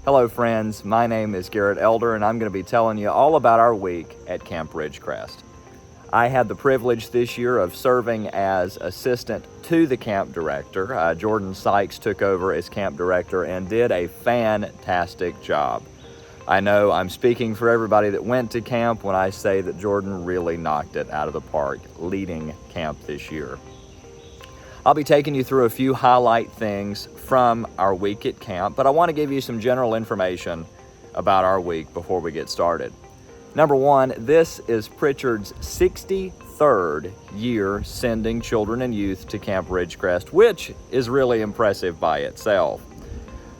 Hello friends, my name is Garrett Elder and I'm going to be telling you all about our week at Camp Ridgecrest. I had the privilege this year of serving as assistant to the camp director. Jordan Sykes took over as camp director and did a fantastic job. I know I'm speaking for everybody that went to camp when I say that Jordan really knocked it out of the park leading camp this year. I'll be taking you through a few highlight things from our week at camp, but I want to give you some general information about our week before we get started. Number one, this is Pritchard's 63rd year sending children and youth to Camp Ridgecrest, which is really impressive by itself.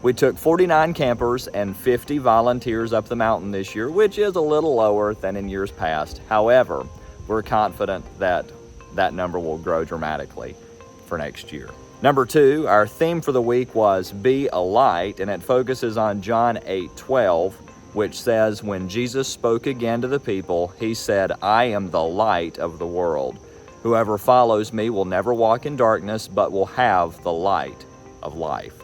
We took 49 campers and 50 volunteers up the mountain this year, which is a little lower than in years past. However, we're confident that that number will grow dramatically for next year. Number two, our theme for the week was Be a Light, and it focuses on John 8:12, which says, when Jesus spoke again to the people, he said, I am the light of the world. Whoever follows me will never walk in darkness, but will have the light of life.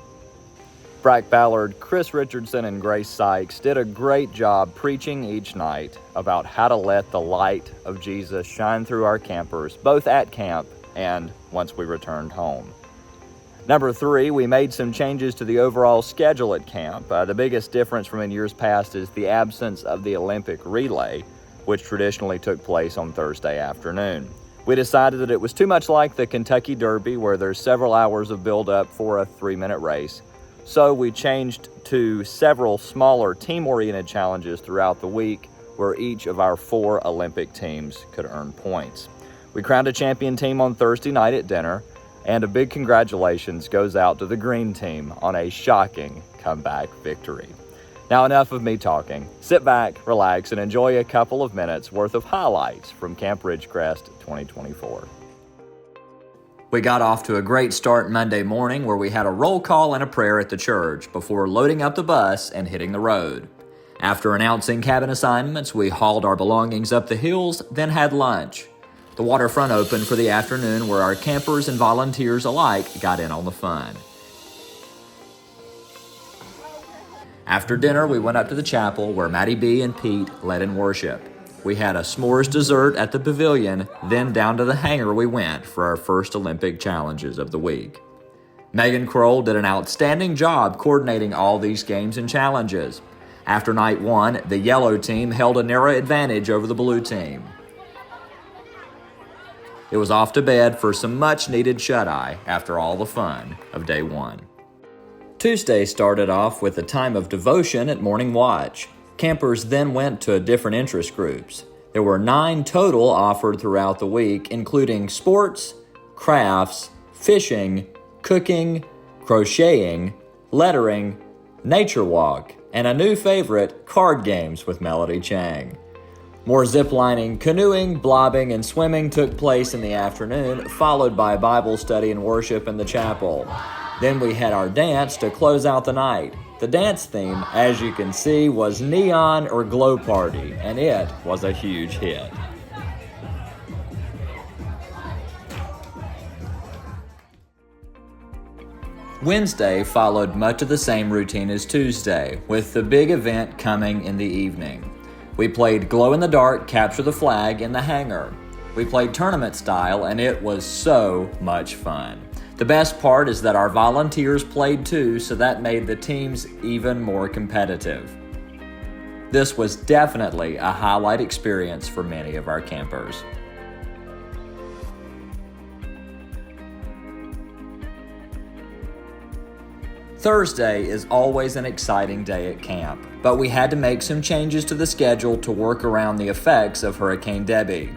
Brack Ballard, Chris Richardson, and Grace Sykes did a great job preaching each night about how to let the light of Jesus shine through our campers, both at camp and once we returned home. Number three, we made some changes to the overall schedule at camp. The biggest difference from in years past is the absence of the Olympic relay, which traditionally took place on Thursday afternoon. We decided that it was too much like the Kentucky Derby, where there's several hours of build-up for a 3-minute race. So we changed to several smaller team-oriented challenges throughout the week, where each of our 4 Olympic teams could earn points. We crowned a champion team on Thursday night at dinner, and a big congratulations goes out to the green team on a shocking comeback victory. Now enough of me talking. Sit back, relax, and enjoy a couple of minutes worth of highlights from Camp Ridgecrest 2024. We got off to a great start Monday morning where we had a roll call and a prayer at the church before loading up the bus and hitting the road. After announcing cabin assignments, we hauled our belongings up the hills, then had lunch. The waterfront opened for the afternoon where our campers and volunteers alike got in on the fun. After dinner, we went up to the chapel where Maddie B and Pete led in worship. We had a s'mores dessert at the pavilion, then down to the hangar we went for our first Olympic challenges of the week. Megan Kroll did an outstanding job coordinating all these games and challenges. After night one, the yellow team held a narrow advantage over the blue team. It was off to bed for some much-needed shut-eye after all the fun of day one. Tuesday started off with a time of devotion at morning watch. Campers then went to different interest groups. There were 9 total offered throughout the week, including sports, crafts, fishing, cooking, crocheting, lettering, nature walk, and a new favorite, card games with Melody Chang. More ziplining, canoeing, blobbing, and swimming took place in the afternoon, followed by Bible study and worship in the chapel. Then we had our dance to close out the night. The dance theme, as you can see, was Neon or Glow Party, and it was a huge hit. Wednesday followed much of the same routine as Tuesday, with the big event coming in the evening. We played glow-in-the-dark Capture the Flag in the hangar. We played tournament style, and it was so much fun. The best part is that our volunteers played too, so that made the teams even more competitive. This was definitely a highlight experience for many of our campers. Thursday is always an exciting day at camp, but we had to make some changes to the schedule to work around the effects of Hurricane Debbie.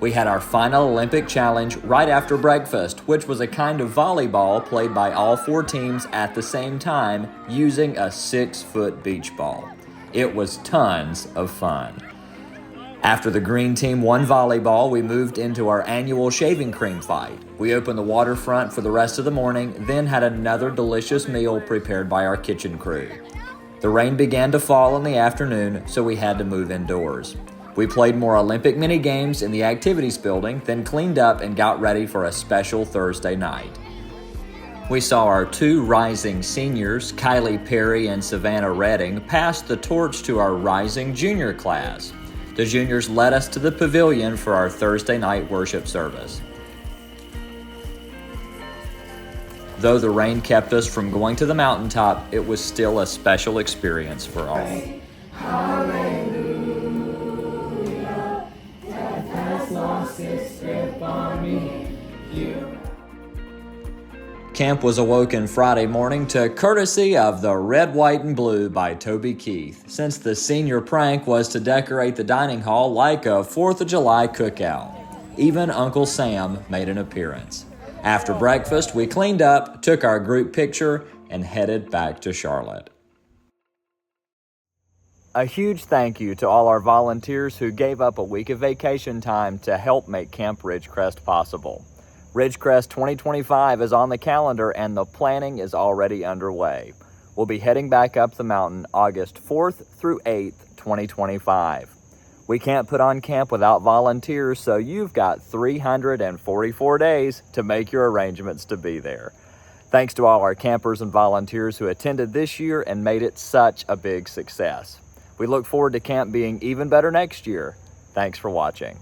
We had our final Olympic challenge right after breakfast, which was a kind of volleyball played by all 4 teams at the same time using a 6-foot beach ball. It was tons of fun. After the green team won volleyball, we moved into our annual shaving cream fight. We opened the waterfront for the rest of the morning, then had another delicious meal prepared by our kitchen crew. The rain began to fall in the afternoon, so we had to move indoors. We played more Olympic mini games in the activities building, then cleaned up and got ready for a special Thursday night. We saw our two rising seniors, Kylie Perry and Savannah Redding, pass the torch to our rising junior class. The juniors led us to the pavilion for our Thursday night worship service. Though the rain kept us from going to the mountaintop, it was still a special experience for all. Hallelujah, death has lost its grip on me. Camp was awoken Friday morning to courtesy of the Red, White, and Blue by Toby Keith, since the senior prank was to decorate the dining hall like a 4th of July cookout. Even Uncle Sam made an appearance. After breakfast, we cleaned up, took our group picture, and headed back to Charlotte. A huge thank you to all our volunteers who gave up a week of vacation time to help make Camp Ridgecrest possible. Ridgecrest 2025 is on the calendar and the planning is already underway. We'll be heading back up the mountain August 4th through 8th, 2025. We can't put on camp without volunteers, so you've got 344 days to make your arrangements to be there. Thanks to all our campers and volunteers who attended this year and made it such a big success. We look forward to camp being even better next year. Thanks for watching.